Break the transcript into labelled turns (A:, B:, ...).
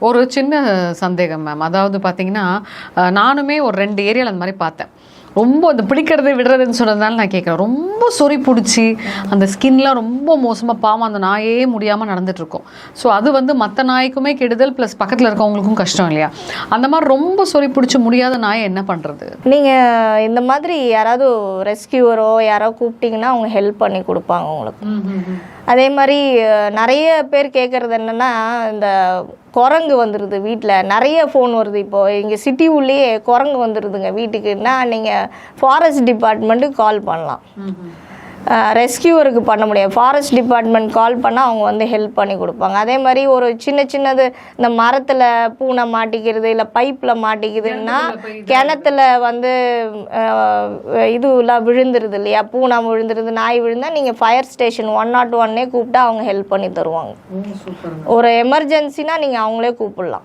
A: ஒரு சின்ன சந்தேகம் மேம். அதாவது பார்த்தீங்கன்னா, நானுமே ஒரு 2 ஏரியாவில் அந்த மாதிரி பார்த்தேன். ரொம்ப அந்த பிடிக்கிறதை விடுறதுன்னு சொன்னதுனால நான் கேட்குறேன். ரொம்ப சொறி பிடிச்சி அந்த ஸ்கின்லாம் ரொம்ப மோசமாக பாவம் அந்த நாயே முடியாமல் நடந்துகிட்ருக்கோம். ஸோ அது வந்து மற்ற நாய்க்குமே கெடுதல், ப்ளஸ் பக்கத்தில் இருக்கவங்களுக்கும் கஷ்டம் இல்லையா? அந்த மாதிரி ரொம்ப சொறி பிடிச்சி முடியாத நாயை என்ன பண்ணுறது?
B: நீங்கள் இந்த மாதிரி யாராவது ரெஸ்கியூவரோ யாரோ கூப்பிட்டிங்கன்னா அவங்க ஹெல்ப் பண்ணி கொடுப்பாங்க உங்களுக்கு. அதே மாதிரி நிறைய பேர் கேட்குறது என்னென்னா, இந்த குரங்கு வந்துடுது வீட்டில், நிறைய ஃபோன் வருது. இப்போது இங்கே சிட்டி உள்ளேயே குரங்கு வந்துடுதுங்க வீட்டுக்குன்னா, நீங்கள் ஃபாரஸ்ட் டிபார்ட்மெண்ட்டுக்கு கால் பண்ணலாம். ரெஸ்கியூவருக்கு பண்ண முடியாது. ஃபாரஸ்ட் டிபார்ட்மெண்ட் கால் பண்ணால் அவங்க வந்து ஹெல்ப் பண்ணி கொடுப்பாங்க. அதே மாதிரி ஒரு சின்னது இந்த மரத்தில் பூனை மாட்டிக்கிறது, இல்லை பைப்பில் மாட்டிக்குதுன்னா, கிணத்துல வந்து இதுலாம் விழுந்துருது இல்லையா, பூனை விழுந்துருது, நாய் விழுந்தால் நீங்கள் ஃபயர் ஸ்டேஷன் 101 கூப்பிட்டா அவங்க ஹெல்ப் பண்ணி தருவாங்க. ஒரு எமர்ஜென்சினா நீங்கள் அவங்களே கூப்பிடலாம்.